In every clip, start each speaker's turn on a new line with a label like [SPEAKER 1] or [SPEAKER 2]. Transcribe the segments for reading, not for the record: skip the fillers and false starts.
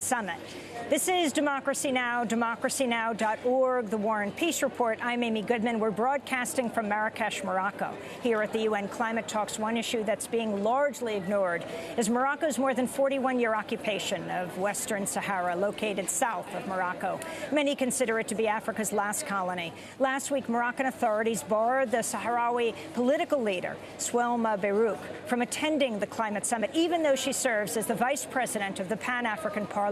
[SPEAKER 1] Summit. This is Democracy Now!, democracynow.org, the War and Peace Report. I'm Amy Goodman. We're broadcasting from Marrakech, Morocco. Here at the UN climate talks, one issue that's being largely ignored is Morocco's more than 41-year occupation of Western Sahara, located south of Morocco. Many consider it to be Africa's last colony. Last week, Moroccan authorities barred the Sahrawi political leader, Souelma Bayrou, from attending the climate summit, even though she serves as the vice president of the Pan-African Parliament.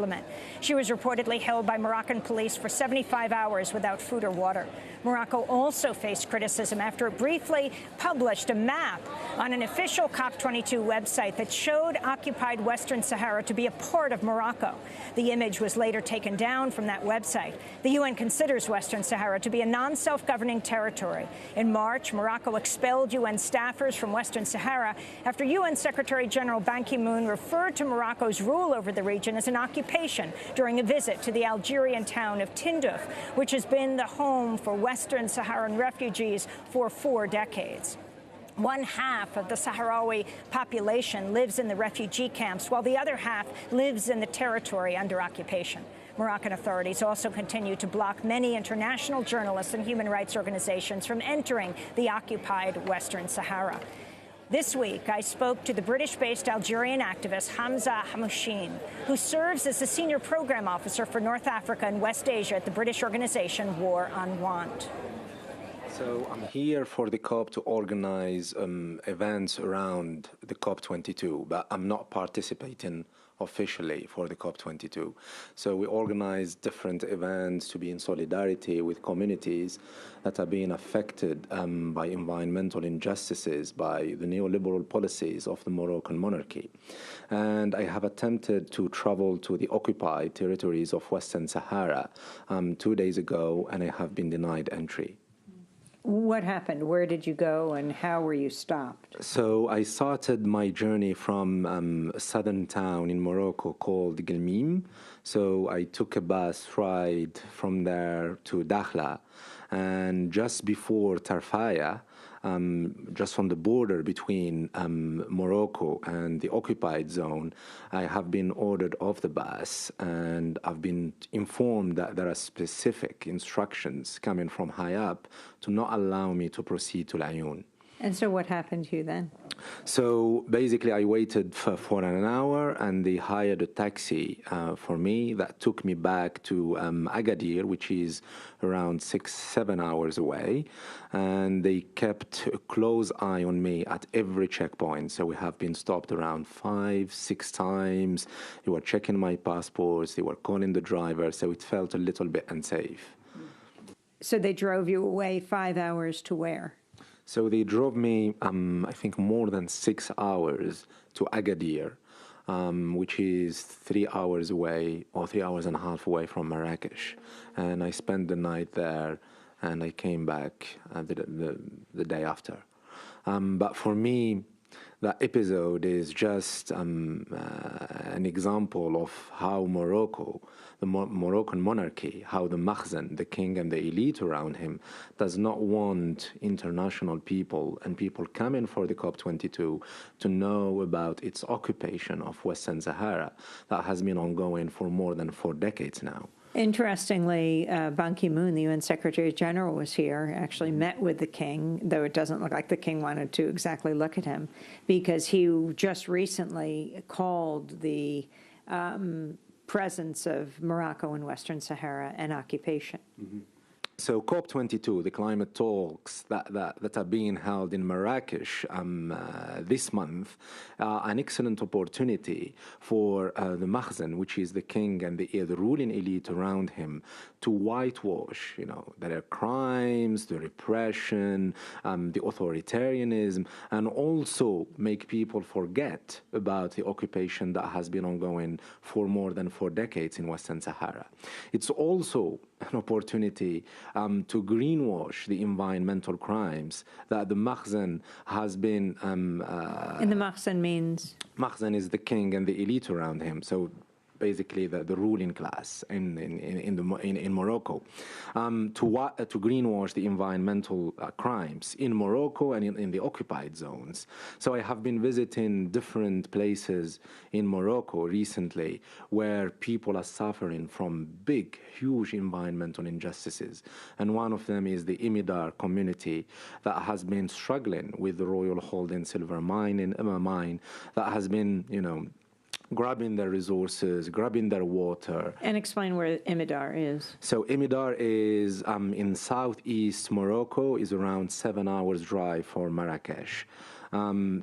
[SPEAKER 1] She was reportedly held by Moroccan police for 75 hours without food or water. Morocco also faced criticism after it briefly published a map on an official COP22 website that showed occupied Western Sahara to be a part of Morocco. The image was later taken down from that website. The UN considers Western Sahara to be a non-self-governing territory. In March, Morocco expelled UN staffers from Western Sahara after UN Secretary General Ban Ki-moon referred to Morocco's rule over the region as an occupation during a visit to the Algerian town of Tindouf, which has been the home for Western Saharan refugees for 4 decades. One half of the Sahrawi population lives in the refugee camps, while the other half lives in the territory under occupation. Moroccan authorities also continue to block many international journalists and human rights organizations from entering the occupied Western Sahara. This week, I spoke to the British-based Algerian activist Hamza Hamouchene, who serves as the senior program officer for North Africa and West Asia at the British organization War on Want.
[SPEAKER 2] So I'm here for the COP to organize events around the COP22, but I'm not participating officially for the COP22. So we organize different events to be in solidarity with communities that are being affected by environmental injustices, by the neoliberal policies of the Moroccan monarchy. And I have attempted to travel to the occupied territories of Western Sahara 2 days ago, and I have been denied entry.
[SPEAKER 3] What happened? Where did you go, and how were you stopped?
[SPEAKER 2] So I started my journey from a southern town in Morocco called Gelmim. So I took a bus ride from there to Dakhla, and just before Tarfaya, just on the border between Morocco and the occupied zone, I have been ordered off the bus, and I've been informed that there are specific instructions coming from high up to not allow me to proceed to Laayoune.
[SPEAKER 3] And so what happened to you then?
[SPEAKER 2] So basically I waited for an hour, and they hired a taxi for me that took me back to Agadir, which is around 6-7 hours away. And they kept a close eye on me at every checkpoint. So we have been stopped around 5-6 times. They were checking my passports. They were calling the driver. So it felt a little bit unsafe.
[SPEAKER 3] So they drove you away 5 hours to where?
[SPEAKER 2] So they drove me, I think, more than 6 hours to Agadir, which is 3 hours away, or 3 hours and a half away from Marrakech. And I spent the night there, and I came back the day after. But for me, that episode is just an example of how Morocco, the Moroccan monarchy, how the Makhzen, the king and the elite around him, does not want international people and people coming for the COP22 to know about its occupation of Western Sahara that has been ongoing for more than 4 decades now.
[SPEAKER 3] Interestingly, Ban Ki-moon, the UN Secretary General, was here, actually met with the king, though it doesn't look like the king wanted to exactly look at him, because he just recently called the presence of Morocco in Western Sahara an occupation.
[SPEAKER 2] Mm-hmm. So COP22, the climate talks that are being held in Marrakech this month, are an excellent opportunity for the Makhzen, which is the king and the ruling elite around him, to whitewash, their crimes, the repression, the authoritarianism, and also make people forget about the occupation that has been ongoing for more than 4 decades in Western Sahara. It's also an opportunity to greenwash the environmental crimes that the Makhzen has been...
[SPEAKER 3] and the Makhzen means?
[SPEAKER 2] Makhzen is the king and the elite around him. So basically the ruling class in Morocco, to greenwash the environmental crimes in Morocco and in the occupied zones. So I have been visiting different places in Morocco recently where people are suffering from big, huge environmental injustices. And one of them is the Imidar community that has been struggling with the Royal Holding silver mine in mine that has been, grabbing their resources, grabbing their water.
[SPEAKER 3] And explain where Imidar is.
[SPEAKER 2] So Imidar is in southeast Morocco, is around 7 hours drive for Marrakech.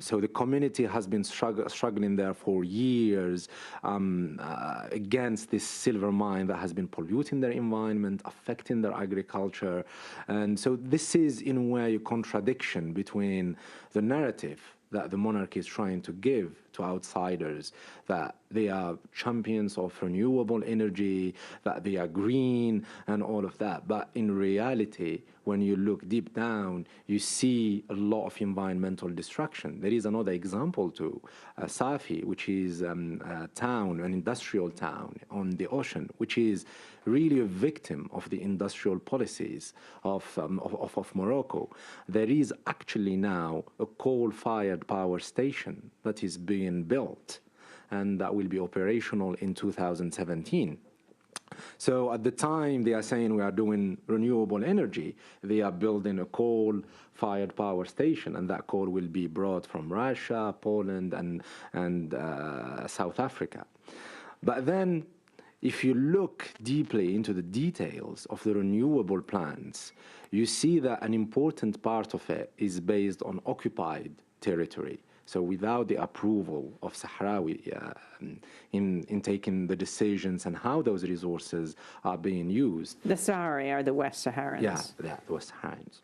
[SPEAKER 2] So the community has been struggling there for years against this silver mine that has been polluting their environment, affecting their agriculture. And so this is, in a way, a contradiction between the narrative that the monarchy is trying to give to outsiders, that they are champions of renewable energy, that they are green and all of that. But in reality, when you look deep down, you see a lot of environmental destruction. There is another example too, Safi, which is a town, an industrial town on the ocean, which is really a victim of the industrial policies of Morocco. There is actually now a coal-fired power station that is being built, and that will be operational in 2017. So at the time they are saying we are doing renewable energy, they are building a coal-fired power station, and that coal will be brought from Russia, Poland, and South Africa. But then, if you look deeply into the details of the renewable plans, you see that an important part of it is based on occupied territory. So without the approval of Sahrawi in taking the decisions and how those resources are being used.
[SPEAKER 3] The Sahrawi are the West Saharans.
[SPEAKER 2] Yeah, the West Saharans.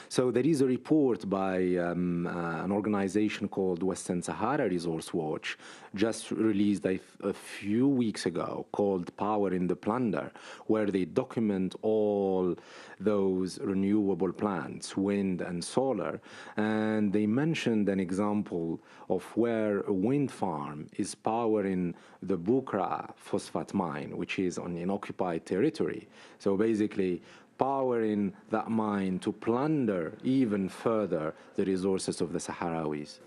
[SPEAKER 2] So there is a report by an organization called Western Sahara Resource Watch, just released a few weeks ago, called Power in the Plunder, where they document all those renewable plants, wind and solar. And they mentioned an example of where a wind farm is powering the Bukra phosphate mine, which is in occupied territory. So basically, powering that mine to plunder even further the resources of the Sahrawis.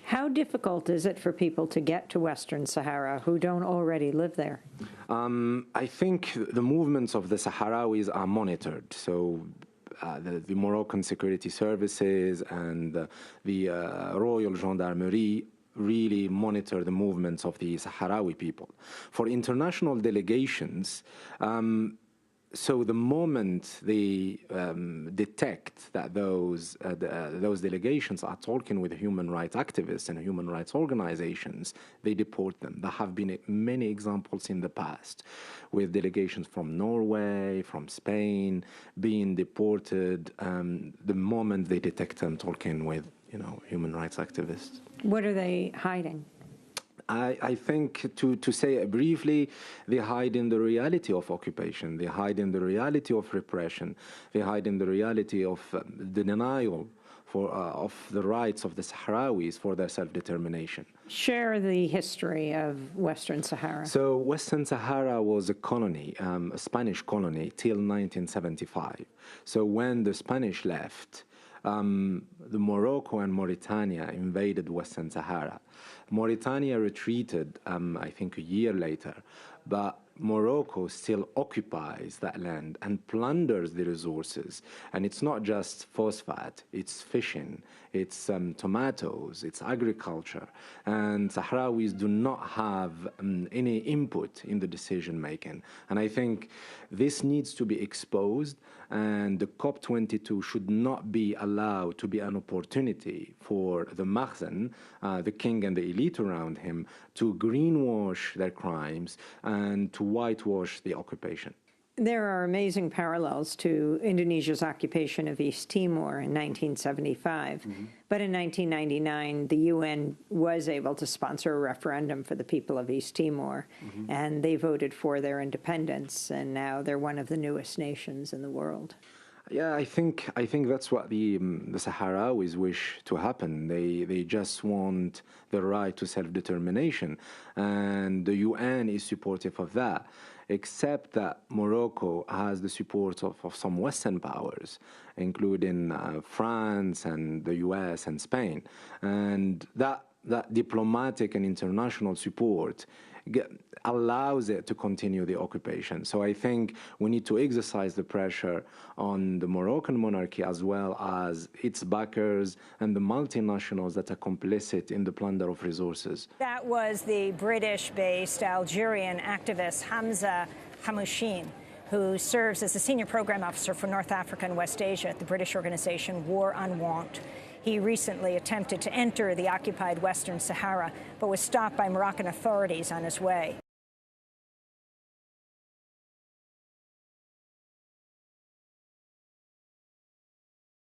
[SPEAKER 3] How difficult is it for people to get to Western Sahara who don't already live there?
[SPEAKER 2] I think the movements of the Sahrawis are monitored. So the Moroccan security services and the Royal Gendarmerie really monitor the movements of the Sahrawi people. For international delegations, so the moment they detect that those delegations are talking with human rights activists and human rights organizations, they deport them. There have been many examples in the past with delegations from Norway, from Spain, being deported the moment they detect them talking with human rights activists.
[SPEAKER 3] What are they hiding?
[SPEAKER 2] I think, to say it briefly, they hide in the reality of occupation, they hide in the reality of repression, they hide in the reality of the denial of the rights of the Sahrawis for their self-determination.
[SPEAKER 3] Share the history of Western Sahara.
[SPEAKER 2] So Western Sahara was a colony, a Spanish colony, till 1975. So when the Spanish left, the Morocco and Mauritania invaded Western Sahara. Mauritania retreated, I think, a year later, but Morocco still occupies that land and plunders the resources. And it's not just phosphate, it's fishing, it's tomatoes, it's agriculture. And Sahrawis do not have any input in the decision making. And I think this needs to be exposed, and the COP22 should not be allowed to be an opportunity for the Makhzen, the king and the elite around him, to greenwash their crimes and to whitewash the occupation.
[SPEAKER 3] There are amazing parallels to Indonesia's occupation of East Timor in 1975. Mm-hmm. But in 1999, the UN was able to sponsor a referendum for the people of East Timor, mm-hmm. and they voted for their independence, and now they're one of the newest nations in the world.
[SPEAKER 2] Yeah, I think that's what the Sahrawis wish to happen. They just want the right to self-determination, and the UN is supportive of that. Except that Morocco has the support of some Western powers, including France and the US and Spain, and that diplomatic and international support allows it to continue the occupation. So I think we need to exercise the pressure on the Moroccan monarchy as well as its backers and the multinationals that are complicit in the plunder of resources.
[SPEAKER 1] That was the British-based Algerian activist Hamza Hamouchene, who serves as the senior program officer for North Africa and West Asia at the British organization War on Want. He recently attempted to enter the occupied Western Sahara, but was stopped by Moroccan authorities on his way.